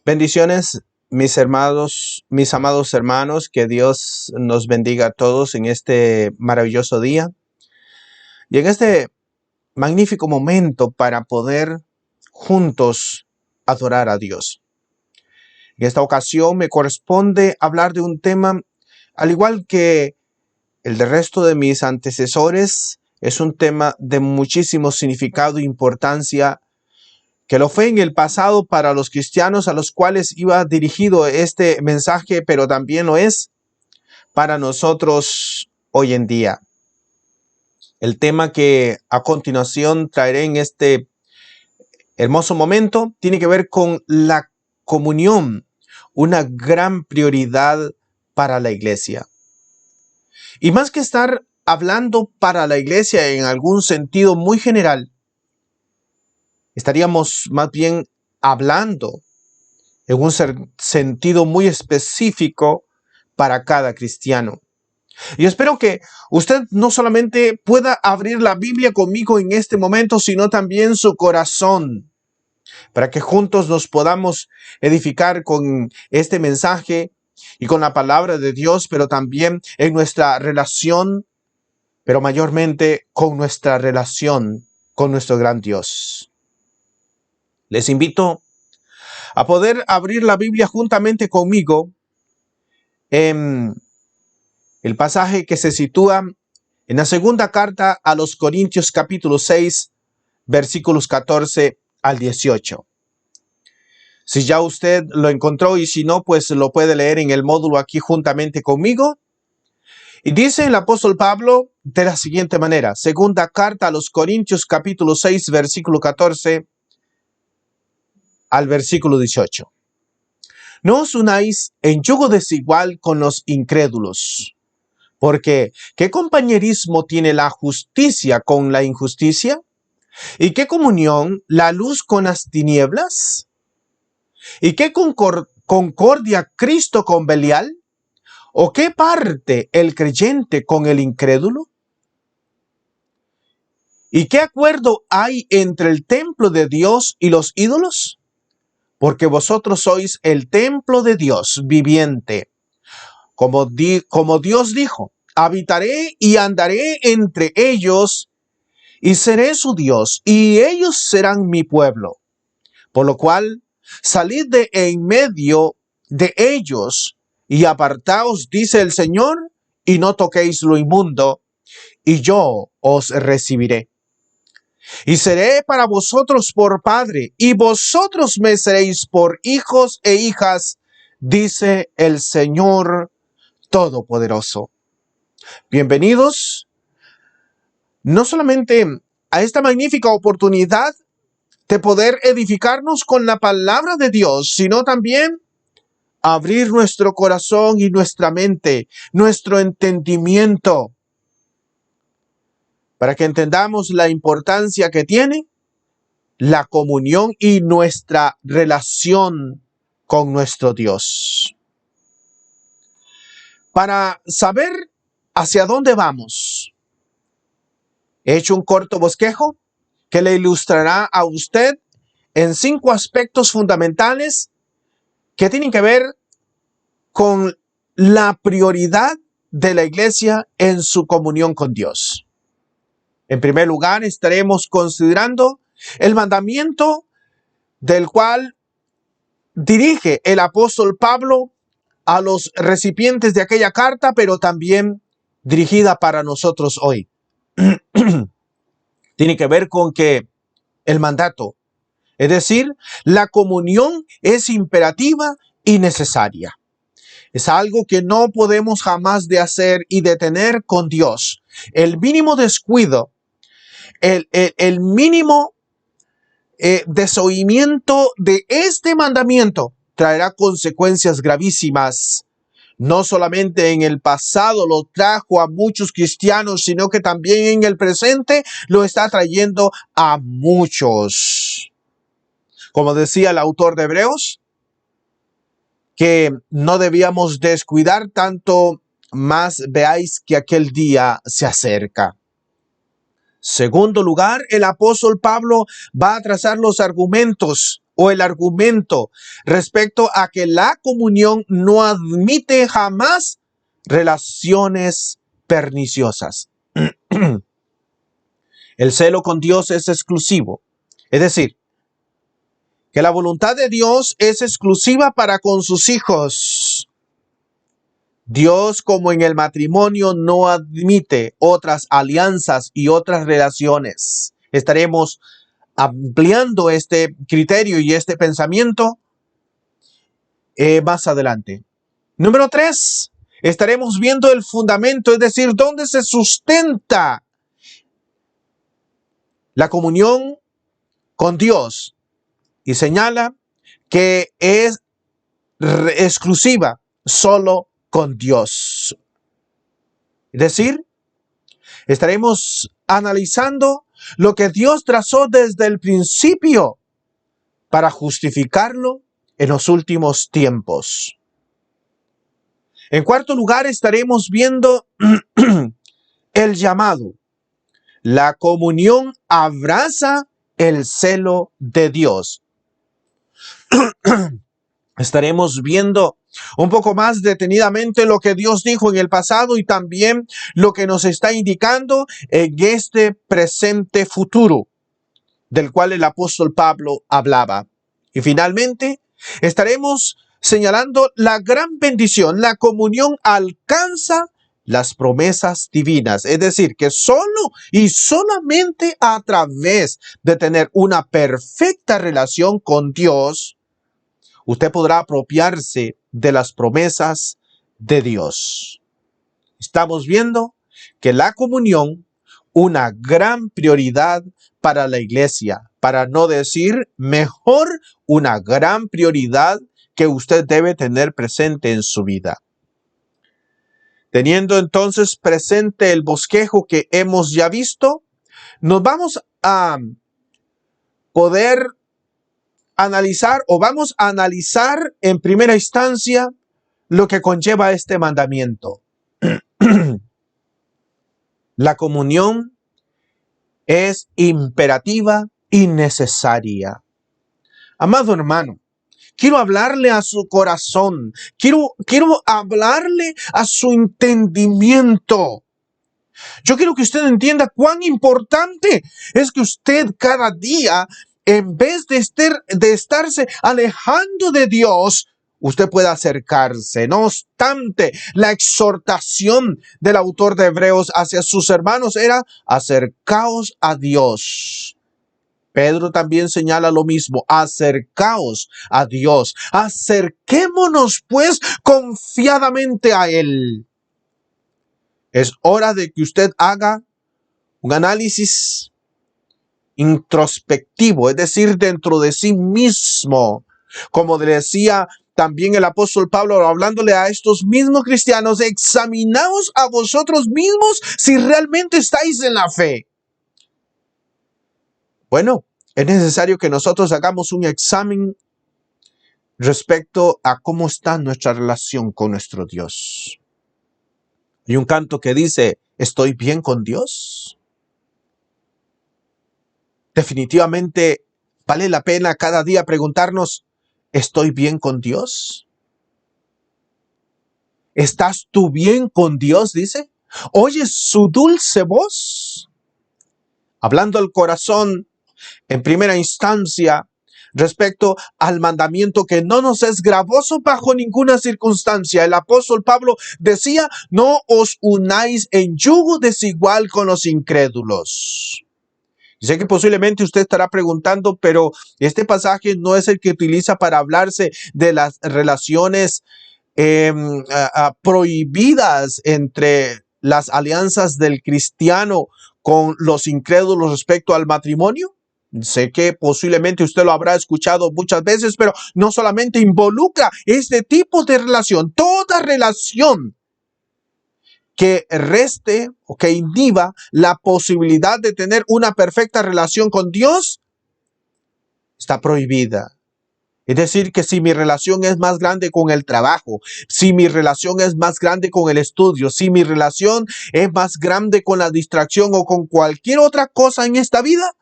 Bendiciones, mis amados hermanos, que Dios nos bendiga a todos en este maravilloso día y en este magnífico momento para poder juntos adorar a Dios. En esta ocasión me corresponde hablar de un tema, al igual que el del resto de mis antecesores, es un tema de muchísimo significado e importancia, que lo fue en el pasado para los cristianos a los cuales iba dirigido este mensaje, pero también lo es para nosotros hoy en día. El tema que a continuación traeré en este hermoso momento tiene que ver con la comunión, una gran prioridad para la iglesia. Y más que estar hablando para la iglesia en algún sentido muy general, estaríamos más bien hablando en un sentido muy específico para cada cristiano. Y espero que usted no solamente pueda abrir la Biblia conmigo en este momento, sino también su corazón, para que juntos nos podamos edificar con este mensaje y con la palabra de Dios, pero también en nuestra relación, pero mayormente con nuestra relación con nuestro gran Dios. Les invito a poder abrir la Biblia juntamente conmigo en el pasaje que se sitúa en la segunda carta a los Corintios capítulo 6, versículos 14 al 18. Si ya usted lo encontró y si no, pues lo puede leer en el módulo aquí juntamente conmigo. Y dice el apóstol Pablo de la siguiente manera, segunda carta a los Corintios capítulo 6, versículo 14 al versículo 18. No os unáis en yugo desigual con los incrédulos, porque ¿qué compañerismo tiene la justicia con la injusticia? ¿Y qué comunión la luz con las tinieblas? ¿Y qué concordia Cristo con Belial? ¿O qué parte el creyente con el incrédulo? ¿Y qué acuerdo hay entre el templo de Dios y los ídolos? Porque vosotros sois el templo de Dios viviente. Como Dios dijo, habitaré y andaré entre ellos y seré su Dios y ellos serán mi pueblo. Por lo cual, salid de en medio de ellos y apartaos, dice el Señor, y no toquéis lo inmundo, y yo os recibiré. Y seré para vosotros por padre, y vosotros me seréis por hijos e hijas, dice el Señor Todopoderoso. Bienvenidos, no solamente a esta magnífica oportunidad de poder edificarnos con la palabra de Dios, sino también abrir nuestro corazón y nuestra mente, nuestro entendimiento, para que entendamos la importancia que tiene la comunión y nuestra relación con nuestro Dios. Para saber hacia dónde vamos, he hecho un corto bosquejo que le ilustrará a usted en 5 aspectos fundamentales que tienen que ver con la prioridad de la iglesia en su comunión con Dios. En primer lugar, estaremos considerando el mandamiento del cual dirige el apóstol Pablo a los recipientes de aquella carta, pero también dirigida para nosotros hoy. Tiene que ver con que el mandato, es decir, la comunión es imperativa y necesaria. Es algo que no podemos jamás de hacer y de tener con Dios. El mínimo descuido, el mínimo desoimiento de este mandamiento traerá consecuencias gravísimas. No solamente en el pasado lo trajo a muchos cristianos, sino que también en el presente lo está trayendo a muchos. Como decía el autor de Hebreos, que no debíamos descuidar tanto, más veáis que aquel día se acerca. Segundo lugar, el apóstol Pablo va a trazar los argumentos o el argumento respecto a que la comunión no admite jamás relaciones perniciosas. El celo con Dios es exclusivo. Es decir, que la voluntad de Dios es exclusiva para con sus hijos. Dios, como en el matrimonio, no admite otras alianzas y otras relaciones. Estaremos ampliando este criterio y este pensamiento más adelante. Número 3, estaremos viendo el fundamento, es decir, dónde se sustenta la comunión con Dios, y señala que es exclusiva solo con Dios. Es decir, estaremos analizando lo que Dios trazó desde el principio para justificarlo en los últimos tiempos. En cuarto lugar, estaremos viendo el llamado. La comunión abraza el celo de Dios. Estaremos viendo un poco más detenidamente lo que Dios dijo en el pasado y también lo que nos está indicando en este presente futuro, del cual el apóstol Pablo hablaba. Y finalmente, estaremos señalando la gran bendición. La comunión alcanza las promesas divinas. Es decir, que solo y solamente a través de tener una perfecta relación con Dios, usted podrá apropiarse de las promesas de Dios. Estamos viendo que la comunión, una gran prioridad para la iglesia, para no decir mejor, una gran prioridad que usted debe tener presente en su vida. Teniendo entonces presente el bosquejo que hemos ya visto, nos vamos a poder analizar o vamos a analizar en primera instancia lo que conlleva este mandamiento. La comunión es imperativa y necesaria. Amado hermano, quiero hablarle a su corazón, quiero hablarle a su entendimiento. Yo quiero que usted entienda cuán importante es que usted cada día, en vez de estarse alejando de Dios, usted pueda acercarse. No obstante, la exhortación del autor de Hebreos hacia sus hermanos era: acercaos a Dios. Pedro también señala lo mismo: acercaos a Dios. Acerquémonos pues confiadamente a Él. Es hora de que usted haga un análisis introspectivo, es decir, dentro de sí mismo. Como decía también el apóstol Pablo, hablándole a estos mismos cristianos: examinaos a vosotros mismos si realmente estáis en la fe. Bueno, es necesario que nosotros hagamos un examen respecto a cómo está nuestra relación con nuestro Dios. Hay un canto que dice: ¿estoy bien con Dios? Definitivamente vale la pena cada día preguntarnos: ¿estoy bien con Dios? ¿Estás tú bien con Dios? Dice. ¿Oyes su dulce voz? Hablando al corazón en primera instancia respecto al mandamiento que no nos es gravoso bajo ninguna circunstancia. El apóstol Pablo decía: no os unáis en yugo desigual con los incrédulos. Sé que posiblemente usted estará preguntando, pero este pasaje no es el que utiliza para hablarse de las relaciones prohibidas entre las alianzas del cristiano con los incrédulos respecto al matrimonio. Sé que posiblemente usted lo habrá escuchado muchas veces, pero no solamente involucra este tipo de relación. Toda relación que reste o que inhiba la posibilidad de tener una perfecta relación con Dios está prohibida. Es decir, que si mi relación es más grande con el trabajo, si mi relación es más grande con el estudio, si mi relación es más grande con la distracción o con cualquier otra cosa en esta vida,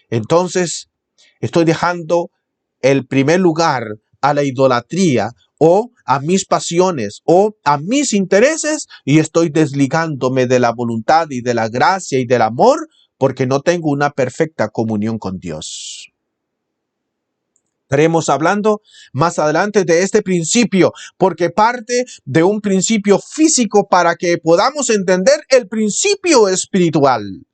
entonces estoy dejando el primer lugar a la idolatría o a mis pasiones o a mis intereses y estoy desligándome de la voluntad y de la gracia y del amor porque no tengo una perfecta comunión con Dios. Estaremos hablando más adelante de este principio, porque parte de un principio físico para que podamos entender el principio espiritual.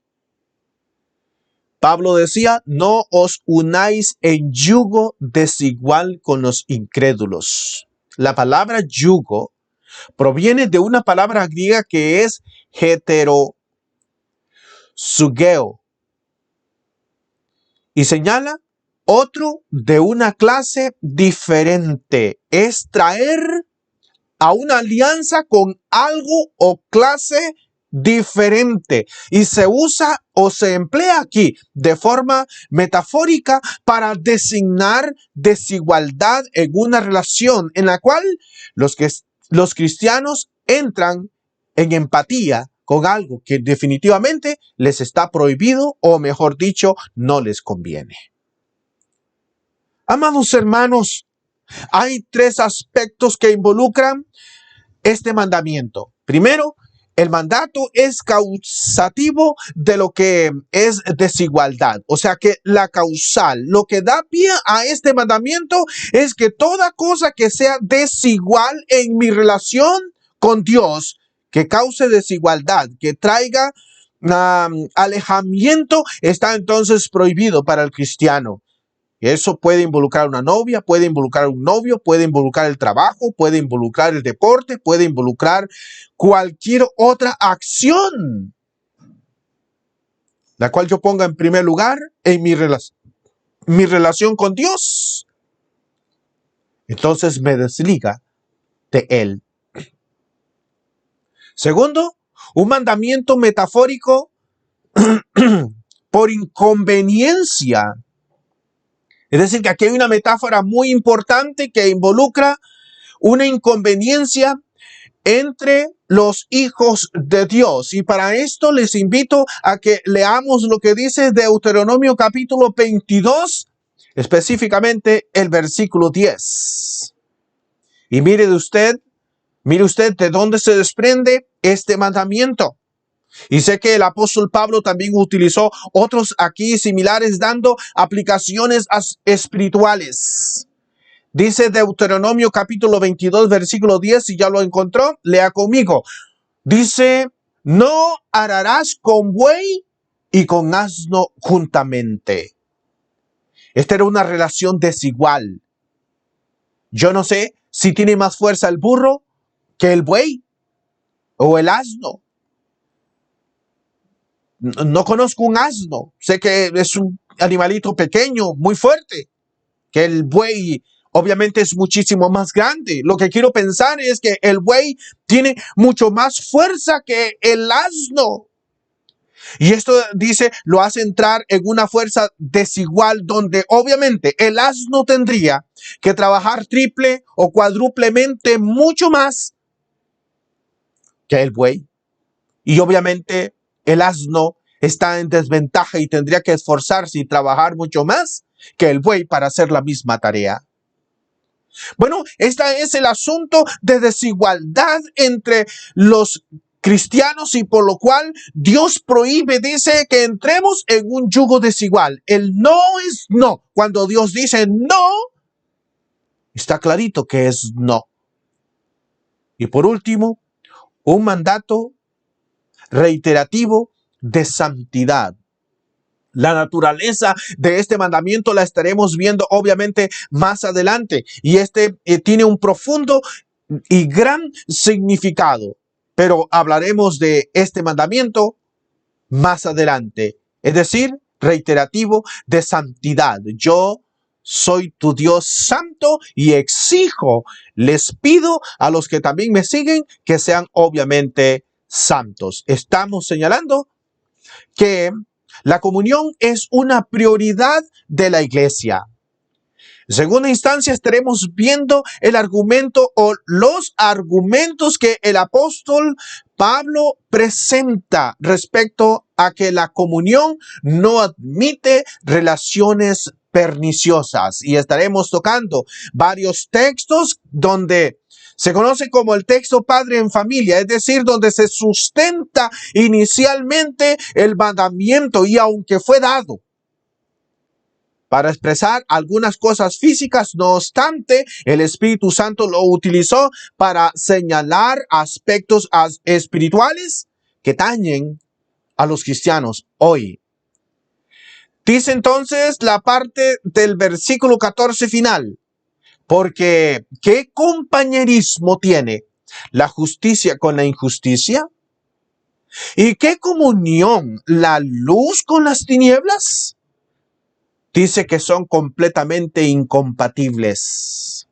Pablo decía, no os unáis en yugo desigual con los incrédulos. La palabra yugo proviene de una palabra griega que es heterosugeo y señala otro de una clase diferente. Es traer a una alianza con algo o clase diferente. Y se usa o se emplea aquí de forma metafórica para designar desigualdad en una relación en la cual los cristianos entran en empatía con algo que definitivamente les está prohibido o mejor dicho, no les conviene. Amados hermanos, hay tres aspectos que involucran este mandamiento. Primero, el mandato es causativo de lo que es desigualdad. O sea que la causal, lo que da pie a este mandamiento es que toda cosa que sea desigual en mi relación con Dios, que cause desigualdad, que traiga alejamiento, está entonces prohibido para el cristiano. Y eso puede involucrar una novia, puede involucrar un novio, puede involucrar el trabajo, puede involucrar el deporte, puede involucrar cualquier otra acción, la cual yo ponga en primer lugar en mi relación con Dios. Entonces me desliga de Él. Segundo, un mandamiento metafórico por inconveniencia. Es decir, que aquí hay una metáfora muy importante que involucra una inconveniencia entre los hijos de Dios. Y para esto les invito a que leamos lo que dice Deuteronomio capítulo 22, específicamente el versículo 10. Y mire usted de dónde se desprende este mandamiento. Y sé que el apóstol Pablo también utilizó otros aquí similares dando aplicaciones espirituales. Dice Deuteronomio capítulo 22 versículo 10, si ya lo encontró, lea conmigo. Dice, no ararás con buey y con asno juntamente. Esta era una relación desigual. Yo no sé si tiene más fuerza el burro que el buey o el asno. No conozco un asno. Sé que es un animalito pequeño, muy fuerte, que el buey obviamente es muchísimo más grande. Lo que quiero pensar es que el buey tiene mucho más fuerza que el asno. Y esto dice, lo hace entrar en una fuerza desigual donde obviamente el asno tendría que trabajar triple o cuádruplemente mucho más que el buey. Y obviamente el asno está en desventaja y tendría que esforzarse y trabajar mucho más que el buey para hacer la misma tarea. Bueno, este es el asunto de desigualdad entre los cristianos y por lo cual Dios prohíbe, dice que entremos en un yugo desigual. El no es no. Cuando Dios dice no, está clarito que es no. Y por último, un mandato reiterativo de santidad. La naturaleza de este mandamiento la estaremos viendo obviamente más adelante y tiene un profundo y gran significado, pero hablaremos de este mandamiento más adelante, es decir, reiterativo de santidad. Yo soy tu Dios santo y exijo, les pido a los que también me siguen que sean obviamente santos. Estamos señalando que la comunión es una prioridad de la iglesia. En segunda instancia estaremos viendo el argumento o los argumentos que el apóstol Pablo presenta respecto a que la comunión no admite relaciones perniciosas. Y estaremos tocando varios textos donde se conoce como el texto padre en familia, es decir, donde se sustenta inicialmente el mandamiento y aunque fue dado para expresar algunas cosas físicas, no obstante, el Espíritu Santo lo utilizó para señalar aspectos espirituales que tañen a los cristianos hoy. Dice entonces la parte del versículo 14 final, porque ¿qué compañerismo tiene la justicia con la injusticia? ¿Y qué comunión la luz con las tinieblas? Dice que son completamente incompatibles.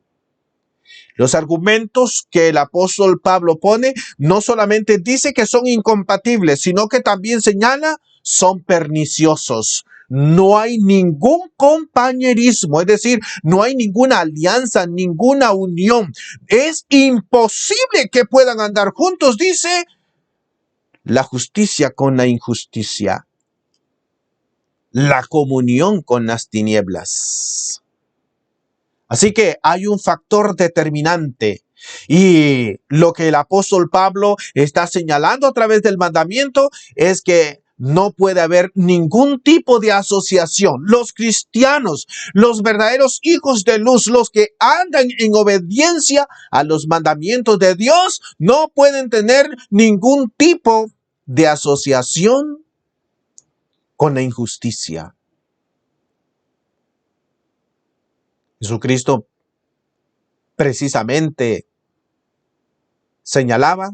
Los argumentos que el apóstol Pablo pone no solamente dice que son incompatibles, sino que también señala son perniciosos. No hay ningún compañerismo, es decir, no hay ninguna alianza, ninguna unión. Es imposible que puedan andar juntos, dice, la justicia con la injusticia, la comunión con las tinieblas. Así que hay un factor determinante y lo que el apóstol Pablo está señalando a través del mandamiento es que no puede haber ningún tipo de asociación. Los cristianos, los verdaderos hijos de luz, los que andan en obediencia a los mandamientos de Dios, no pueden tener ningún tipo de asociación con la injusticia. Jesucristo precisamente señalaba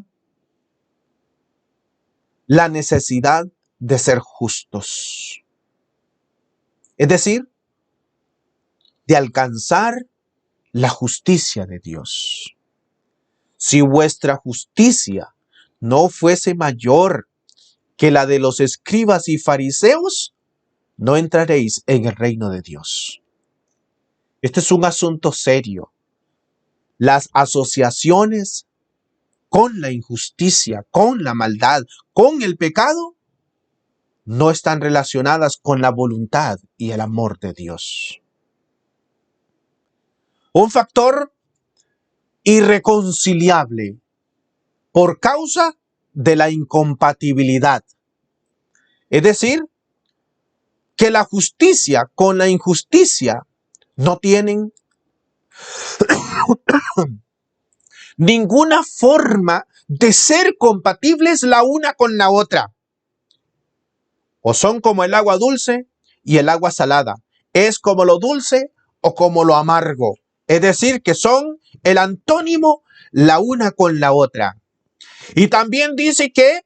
la necesidad de ser justos. Es decir, de alcanzar la justicia de Dios. Si vuestra justicia no fuese mayor que la de los escribas y fariseos, no entraréis en el reino de Dios. Este es un asunto serio. Las asociaciones con la injusticia, con la maldad, con el pecado, no están relacionadas con la voluntad y el amor de Dios. Un factor irreconciliable por causa de la incompatibilidad. Es decir, que la justicia con la injusticia no tienen ninguna forma de ser compatibles la una con la otra. O son como el agua dulce y el agua salada. Es como lo dulce o como lo amargo. Es decir, que son el antónimo la una con la otra. Y también dice que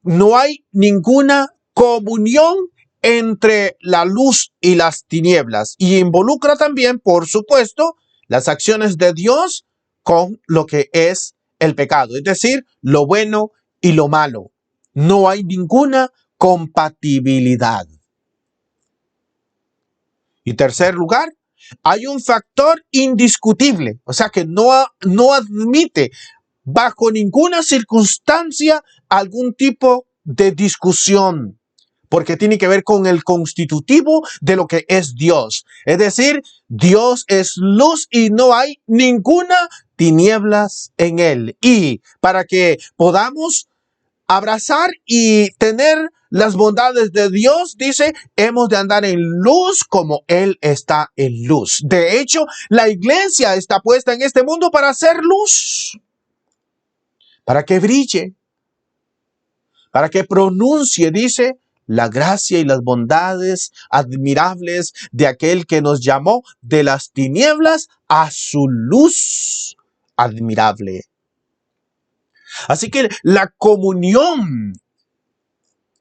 no hay ninguna comunión entre la luz y las tinieblas. Y involucra también, por supuesto, las acciones de Dios con lo que es el pecado. Es decir, lo bueno y lo malo. No hay ninguna compatibilidad. Y tercer lugar, hay un factor indiscutible, o sea que no admite bajo ninguna circunstancia algún tipo de discusión, porque tiene que ver con el constitutivo de lo que es Dios. Es decir, Dios es luz y no hay ninguna tinieblas en él. Y para que podamos abrazar y tener las bondades de Dios, dice, hemos de andar en luz como Él está en luz. De hecho, la iglesia está puesta en este mundo para hacer luz, para que brille, para que pronuncie, dice, la gracia y las bondades admirables de aquel que nos llamó de las tinieblas a su luz admirable. Así que la comunión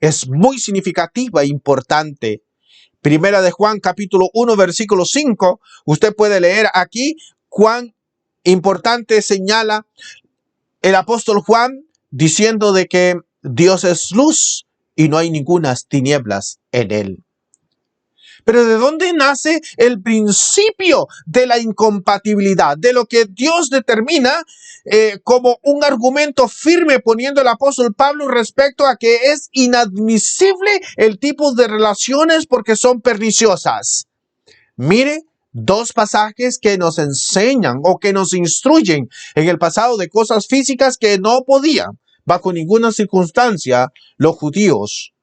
es muy significativa e importante. Primera de Juan, capítulo 1, versículo 5. Usted puede leer aquí cuán importante señala el apóstol Juan diciendo de que Dios es luz y no hay ninguna tinieblas en él. Pero ¿de dónde nace el principio de la incompatibilidad? De lo que Dios determina como un argumento firme poniendo el apóstol Pablo respecto a que es inadmisible el tipo de relaciones porque son perniciosas. Mire, dos pasajes que nos enseñan o que nos instruyen en el pasado de cosas físicas que no podían, bajo ninguna circunstancia, los judíos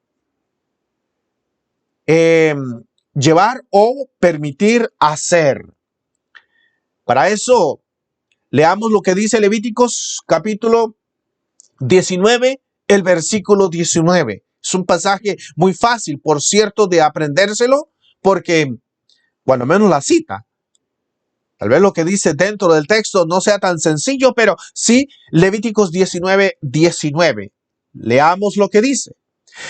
llevar o permitir hacer. Para eso, leamos lo que dice Levíticos capítulo 19, el versículo 19. Es un pasaje muy fácil, por cierto, de aprendérselo, porque, bueno, menos la cita. Tal vez lo que dice dentro del texto no sea tan sencillo, pero sí, Levíticos 19, 19. Leamos lo que dice.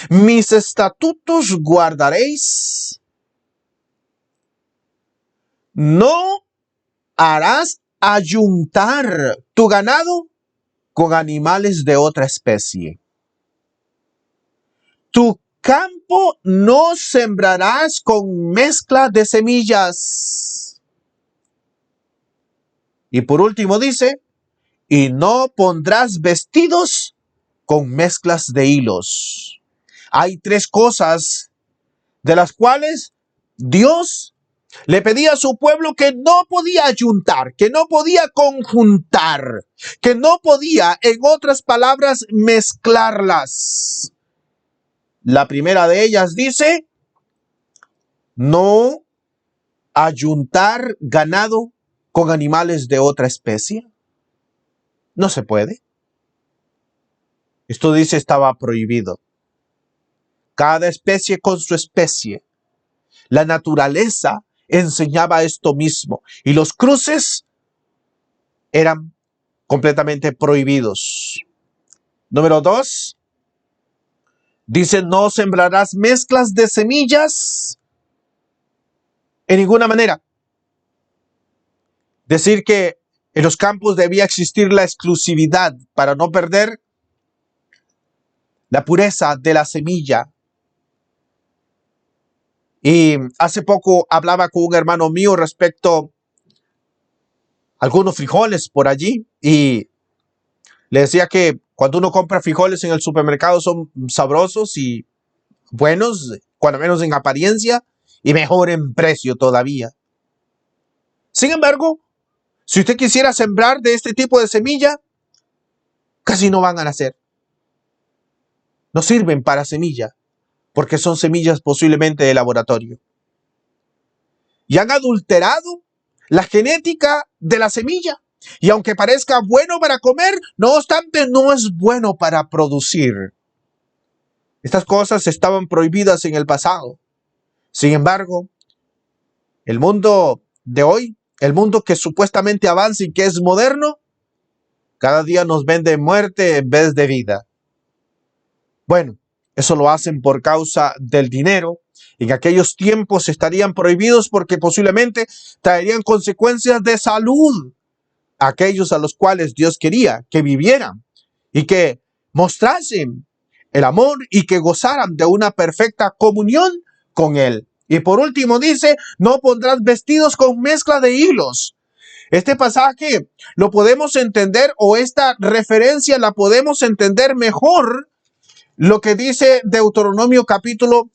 Mis estatutos guardaréis. No harás ayuntar tu ganado con animales de otra especie. Tu campo no sembrarás con mezcla de semillas. Y por último dice, y no pondrás vestidos con mezclas de hilos. Hay tres cosas de las cuales Dios le pedía a su pueblo que no podía ayuntar, que no podía conjuntar, que no podía, en otras palabras, mezclarlas. La primera de ellas dice, no ayuntar ganado con animales de otra especie. No se puede. Esto dice estaba prohibido. Cada especie con su especie. La naturaleza enseñaba esto mismo. Y los cruces eran completamente prohibidos. Número 2. Dice, no sembrarás mezclas de semillas en ninguna manera. Decir que en los campos debía existir la exclusividad para no perder la pureza de la semilla. Y hace poco hablaba con un hermano mío respecto a algunos frijoles por allí y le decía que cuando uno compra frijoles en el supermercado son sabrosos y buenos, cuando menos en apariencia, y mejor en precio todavía. Sin embargo, si usted quisiera sembrar de este tipo de semilla, casi no van a nacer. No sirven para semilla, porque son semillas posiblemente de laboratorio. Y han adulterado la genética de la semilla. Y aunque parezca bueno para comer, no obstante, no es bueno para producir. Estas cosas estaban prohibidas en el pasado. Sin embargo, el mundo de hoy, el mundo que supuestamente avanza y que es moderno, cada día nos vende muerte en vez de vida. Bueno, eso lo hacen por causa del dinero. En aquellos tiempos estarían prohibidos porque posiblemente traerían consecuencias de salud a aquellos a los cuales Dios quería que vivieran y que mostrasen el amor y que gozaran de una perfecta comunión con Él. Y por último dice, no pondrás vestidos con mezcla de hilos. Este pasaje lo podemos entender, o esta referencia la podemos entender mejor, lo que dice Deuteronomio capítulo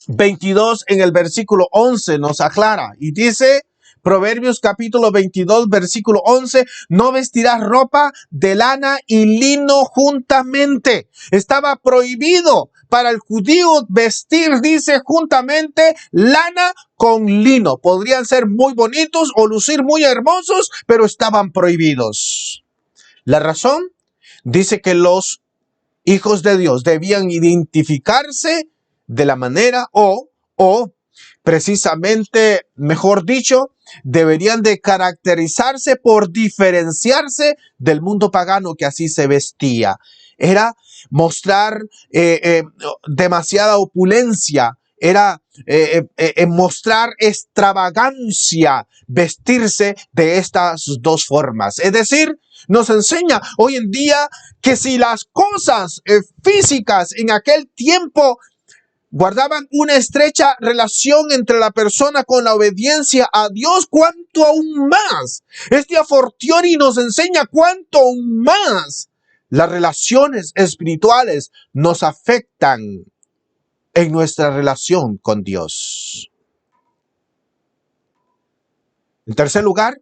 22 en el versículo 11 nos aclara y dice, Proverbios capítulo 22 versículo 11, no vestirás ropa de lana y lino juntamente. Estaba prohibido para el judío vestir, dice, juntamente lana con lino. Podrían ser muy bonitos o lucir muy hermosos, pero estaban prohibidos. La razón dice que los hijos de Dios debían identificarse de la manera o precisamente, mejor dicho, deberían de caracterizarse por diferenciarse del mundo pagano que así se vestía. Era mostrar demasiada opulencia, era mostrar extravagancia, vestirse de estas dos formas. Es decir, nos enseña hoy en día que si las cosas físicas en aquel tiempo guardaban una estrecha relación entre la persona con la obediencia a Dios, cuanto aún más. Este a fortiori nos enseña cuanto aún más las relaciones espirituales nos afectan en nuestra relación con Dios. En tercer lugar,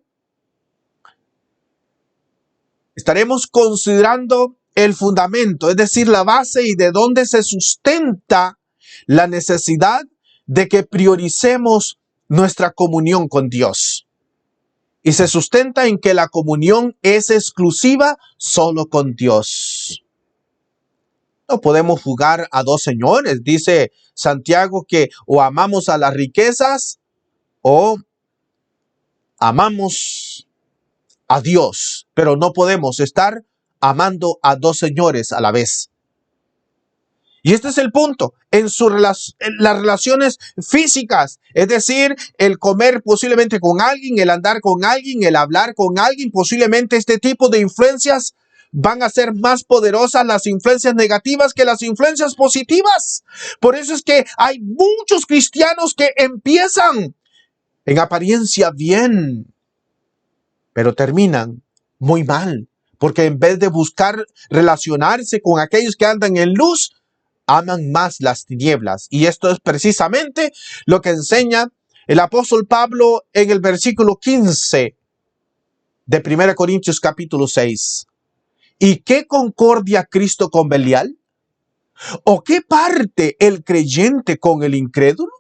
estaremos considerando el fundamento, es decir, la base y de dónde se sustenta la necesidad de que prioricemos nuestra comunión con Dios. Y se sustenta en que la comunión es exclusiva solo con Dios. No podemos jugar a dos señores. Dice Santiago que o amamos a las riquezas o amamos a Dios, pero no podemos estar amando a dos señores a la vez. Y este es el punto, en las relaciones físicas, es decir, el comer posiblemente con alguien, el andar con alguien, el hablar con alguien, posiblemente este tipo de influencias van a ser más poderosas las influencias negativas que las influencias positivas. Por eso es que hay muchos cristianos que empiezan en apariencia bien, pero terminan muy mal, porque en vez de buscar relacionarse con aquellos que andan en luz, aman más las tinieblas. Y esto es precisamente lo que enseña el apóstol Pablo en el versículo 15 de 1 Corintios capítulo 6. ¿Y qué concordia Cristo con Belial? ¿O qué parte el creyente con el incrédulo?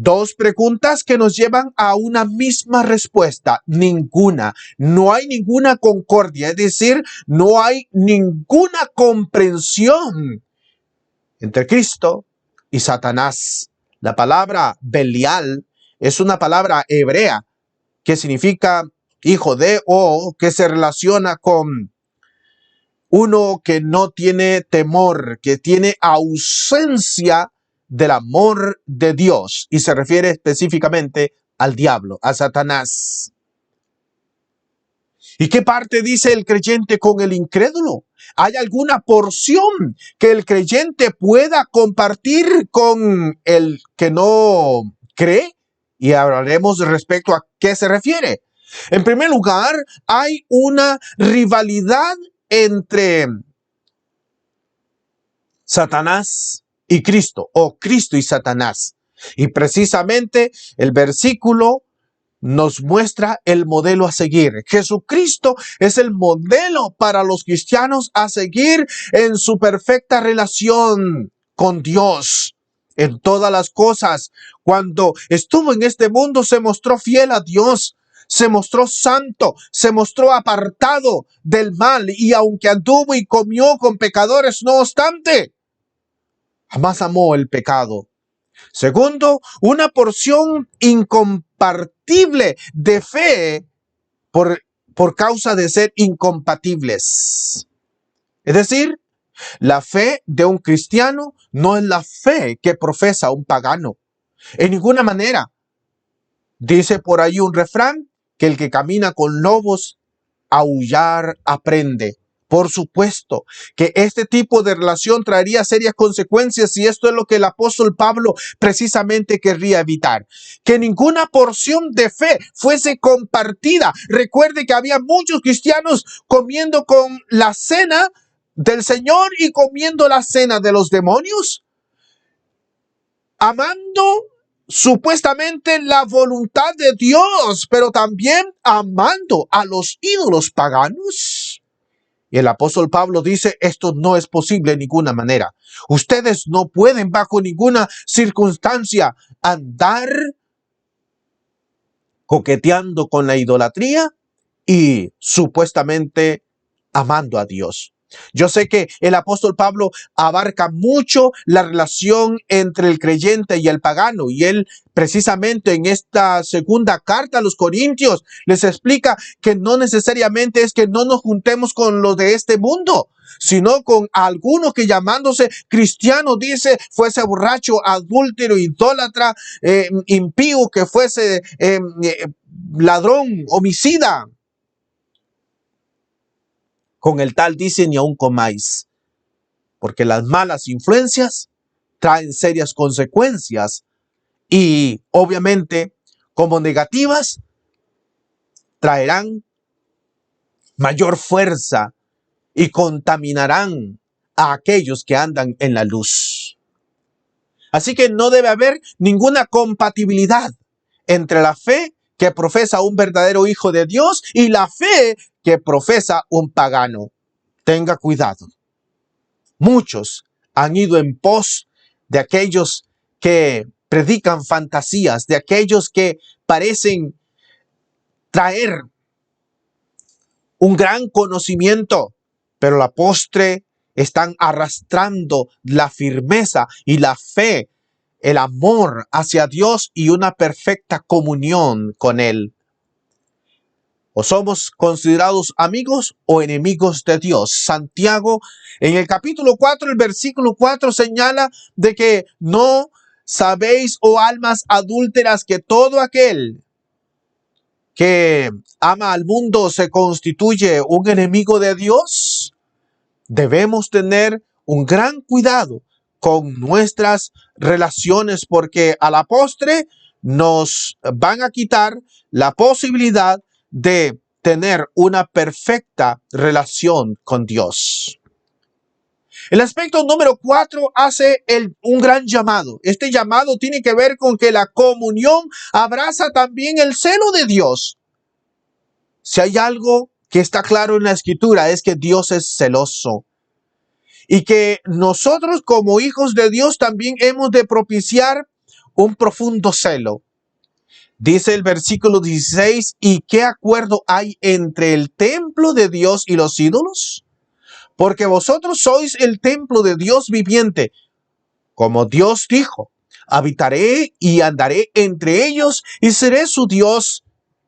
Dos preguntas que nos llevan a una misma respuesta. Ninguna. No hay ninguna concordia, es decir, no hay ninguna comprensión entre Cristo y Satanás. La palabra Belial es una palabra hebrea que significa hijo de, o que se relaciona con uno que no tiene temor, que tiene ausencia del amor de Dios, y se refiere específicamente al diablo, a Satanás. ¿Y qué parte dice el creyente con el incrédulo? ¿Hay alguna porción que el creyente pueda compartir con el que no cree? Y hablaremos respecto a qué se refiere. En primer lugar, hay una rivalidad entre Satanás y Cristo, o Cristo y Satanás. Y precisamente el versículo nos muestra el modelo a seguir. Jesucristo es el modelo para los cristianos a seguir en su perfecta relación con Dios. En todas las cosas, cuando estuvo en este mundo, se mostró fiel a Dios. Se mostró santo, se mostró apartado del mal, y aunque anduvo y comió con pecadores, no obstante, jamás amó el pecado. Segundo, una porción incompartible de fe por causa de ser incompatibles. Es decir, la fe de un cristiano no es la fe que profesa un pagano. En ninguna manera. Dice por ahí un refrán que el que camina con lobos, aullar aprende. Por supuesto que este tipo de relación traería serias consecuencias, y esto es lo que el apóstol Pablo precisamente querría evitar. Que ninguna porción de fe fuese compartida. Recuerde que había muchos cristianos comiendo con la cena del Señor y comiendo la cena de los demonios, amando supuestamente la voluntad de Dios, pero también amando a los ídolos paganos. Y el apóstol Pablo dice, esto no es posible de ninguna manera. Ustedes no pueden bajo ninguna circunstancia andar coqueteando con la idolatría y supuestamente amando a Dios. Yo sé que el apóstol Pablo abarca mucho la relación entre el creyente y el pagano, y él precisamente en esta segunda carta a los Corintios les explica que no necesariamente es que no nos juntemos con los de este mundo, sino con algunos que llamándose cristianos, dice, fuese borracho, adúltero, idólatra, impío, que fuese ladrón, homicida. Con el tal dice, ni aun comáis, porque las malas influencias traen serias consecuencias, y obviamente como negativas traerán mayor fuerza y contaminarán a aquellos que andan en la luz. Así que no debe haber ninguna compatibilidad entre la fe que profesa un verdadero hijo de Dios y la fe que profesa un pagano. Tenga cuidado. Muchos han ido en pos de aquellos que predican fantasías, de aquellos que parecen traer un gran conocimiento, pero a la postre están arrastrando la firmeza y la fe, el amor hacia Dios y una perfecta comunión con Él. O somos considerados amigos o enemigos de Dios. Santiago, en el capítulo 4, el versículo 4 señala de que no sabéis, oh almas adúlteras, que todo aquel que ama al mundo se constituye un enemigo de Dios. Debemos tener un gran cuidado con nuestras relaciones porque a la postre nos van a quitar la posibilidad de tener una perfecta relación con Dios. El aspecto número 4 hace un gran llamado. Este llamado tiene que ver con que la comunión abraza también el celo de Dios. Si hay algo que está claro en la Escritura es que Dios es celoso y que nosotros como hijos de Dios también hemos de propiciar un profundo celo. Dice el versículo 16, ¿y qué acuerdo hay entre el templo de Dios y los ídolos? Porque vosotros sois el templo de Dios viviente. Como Dios dijo, habitaré y andaré entre ellos y seré su Dios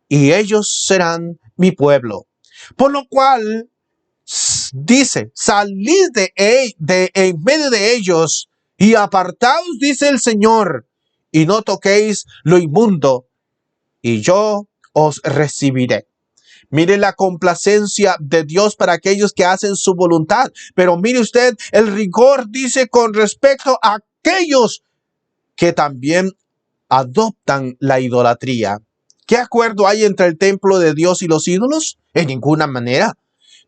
y ellos serán mi pueblo. Por lo cual dice, salid de en medio de ellos y apartaos, dice el Señor, y no toquéis lo inmundo, y yo os recibiré. Mire la complacencia de Dios para aquellos que hacen su voluntad. Pero mire usted, el rigor dice con respecto a aquellos que también adoptan la idolatría. ¿Qué acuerdo hay entre el templo de Dios y los ídolos? En ninguna manera.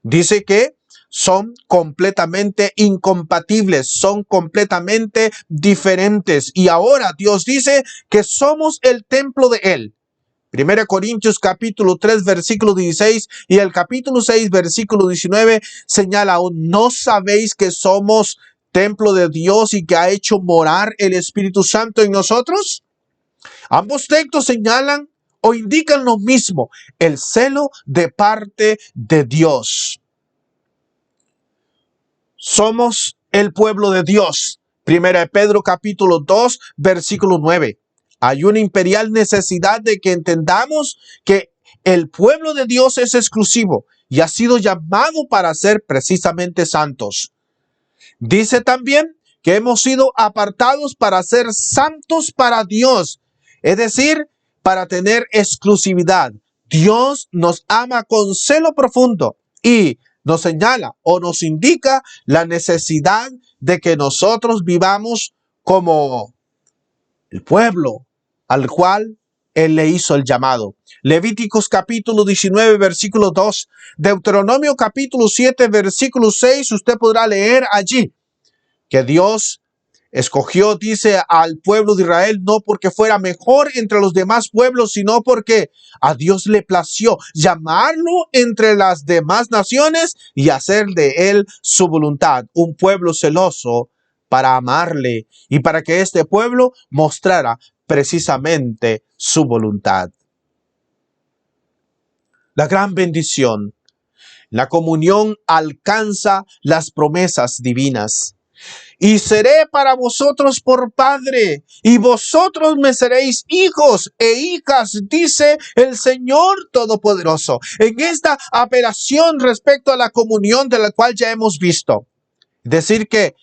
Dice que son completamente incompatibles, son completamente diferentes. Y ahora Dios dice que somos el templo de Él. 1 Corintios capítulo 3 versículo 16 y el capítulo 6 versículo 19 señala aún, ¿no sabéis que somos templo de Dios y que ha hecho morar el Espíritu Santo en nosotros? Ambos textos señalan o indican lo mismo, el celo de parte de Dios. Somos el pueblo de Dios. 1 Pedro capítulo 2 versículo 9. Hay una imperial necesidad de que entendamos que el pueblo de Dios es exclusivo y ha sido llamado para ser precisamente santos. Dice también que hemos sido apartados para ser santos para Dios, es decir, para tener exclusividad. Dios nos ama con celo profundo y nos señala o nos indica la necesidad de que nosotros vivamos como el pueblo al cual Él le hizo el llamado. Levíticos capítulo 19, versículo 2. Deuteronomio capítulo 7, versículo 6. Usted podrá leer allí que Dios escogió, dice, al pueblo de Israel no porque fuera mejor entre los demás pueblos, sino porque a Dios le plació llamarlo entre las demás naciones y hacer de él su voluntad. Un pueblo celoso para amarle y para que este pueblo mostrara precisamente su voluntad. La gran bendición. La comunión alcanza las promesas divinas. Y seré para vosotros por padre, y vosotros me seréis hijos e hijas, dice el Señor Todopoderoso. En esta apelación respecto a la comunión de la cual ya hemos visto, decir que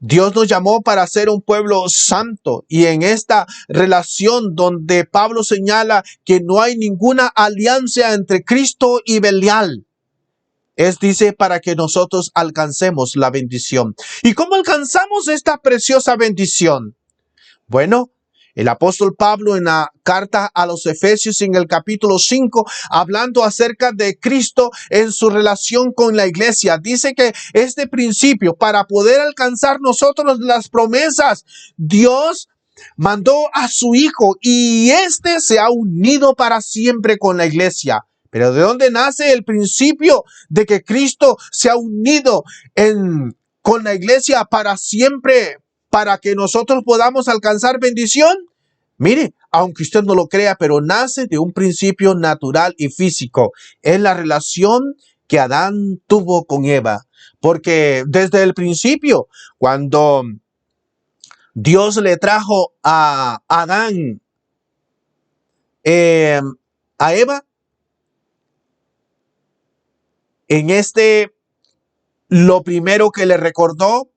Dios nos llamó para ser un pueblo santo, y en esta relación donde Pablo señala que no hay ninguna alianza entre Cristo y Belial, dice, para que nosotros alcancemos la bendición. ¿Y cómo alcanzamos esta preciosa bendición? Bueno, el apóstol Pablo en la carta a los Efesios en el capítulo 5, hablando acerca de Cristo en su relación con la iglesia, dice que este principio, para poder alcanzar nosotros las promesas, Dios mandó a su Hijo y éste se ha unido para siempre con la iglesia. Pero ¿de dónde nace el principio de que Cristo se ha unido con la iglesia para siempre, para que nosotros podamos alcanzar bendición? Mire, aunque usted no lo crea, pero nace de un principio natural y físico. Es la relación que Adán tuvo con Eva. Porque desde el principio, cuando Dios le trajo a Adán, a Eva, lo primero que le recordó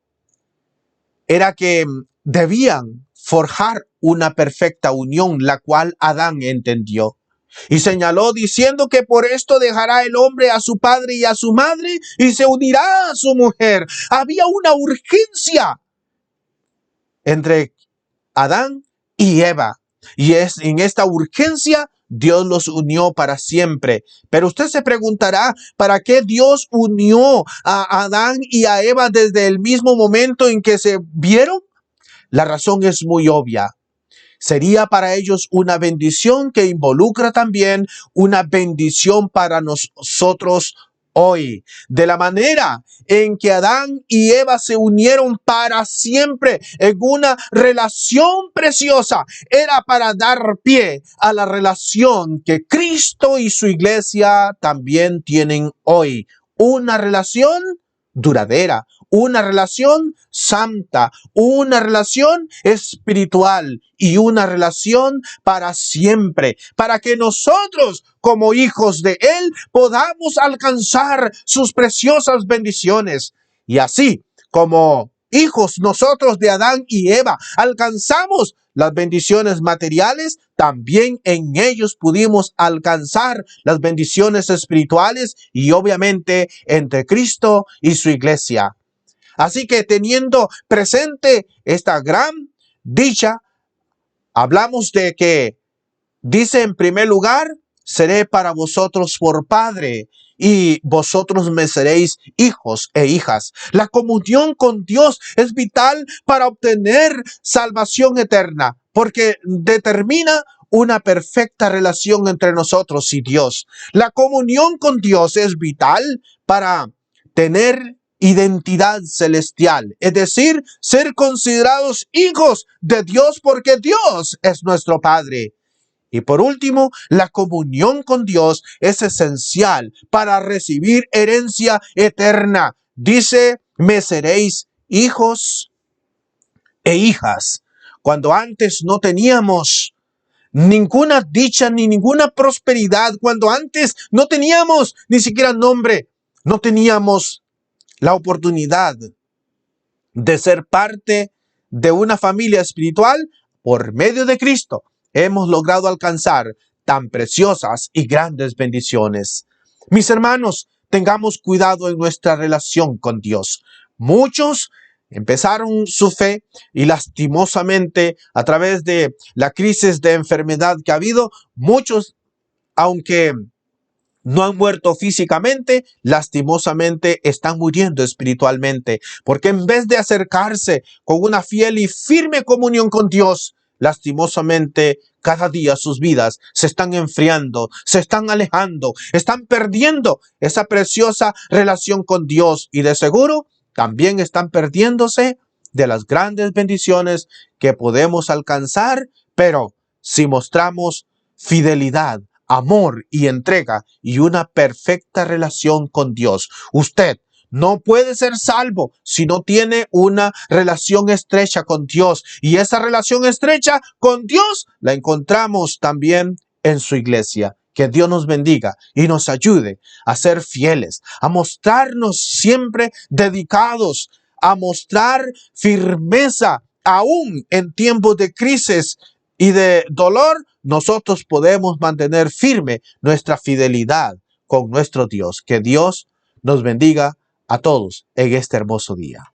era que debían forjar una perfecta unión, la cual Adán entendió. Y señaló diciendo que por esto dejará el hombre a su padre y a su madre y se unirá a su mujer. Había una urgencia entre Adán y Eva. Y es en esta urgencia Dios los unió para siempre. Pero usted se preguntará, ¿para qué Dios unió a Adán y a Eva desde el mismo momento en que se vieron? La razón es muy obvia. Sería para ellos una bendición que involucra también una bendición para nosotros hoy. De la manera en que Adán y Eva se unieron para siempre en una relación preciosa, era para dar pie a la relación que Cristo y su iglesia también tienen hoy. Una relación duradera, una relación santa, una relación espiritual y una relación para siempre, para que nosotros como hijos de Él podamos alcanzar sus preciosas bendiciones. Y así como hijos nosotros de Adán y Eva alcanzamos las bendiciones materiales, también en ellos pudimos alcanzar las bendiciones espirituales y obviamente entre Cristo y su iglesia. Así que teniendo presente esta gran dicha, hablamos de que dice en primer lugar, seré para vosotros por padre y vosotros me seréis hijos e hijas. La comunión con Dios es vital para obtener salvación eterna, porque determina una perfecta relación entre nosotros y Dios. La comunión con Dios es vital para tener identidad celestial, es decir, ser considerados hijos de Dios porque Dios es nuestro Padre. Y por último, la comunión con Dios es esencial para recibir herencia eterna. Dice, me seréis hijos e hijas. Cuando antes no teníamos ninguna dicha ni ninguna prosperidad, cuando antes no teníamos ni siquiera nombre, no teníamos la oportunidad de ser parte de una familia espiritual, por medio de Cristo hemos logrado alcanzar tan preciosas y grandes bendiciones. Mis hermanos, tengamos cuidado en nuestra relación con Dios. Muchos empezaron su fe y lastimosamente a través de la crisis de enfermedad que ha habido, muchos, aunque no han muerto físicamente, lastimosamente están muriendo espiritualmente, porque en vez de acercarse con una fiel y firme comunión con Dios, lastimosamente cada día sus vidas se están enfriando, se están alejando, están perdiendo esa preciosa relación con Dios y de seguro también están perdiéndose de las grandes bendiciones que podemos alcanzar, pero si mostramos fidelidad, amor y entrega y una perfecta relación con Dios. Usted no puede ser salvo si no tiene una relación estrecha con Dios. Y esa relación estrecha con Dios la encontramos también en su iglesia. Que Dios nos bendiga y nos ayude a ser fieles, a mostrarnos siempre dedicados, a mostrar firmeza aún en tiempos de crisis y de dolor. Nosotros podemos mantener firme nuestra fidelidad con nuestro Dios. Que Dios nos bendiga a todos en este hermoso día.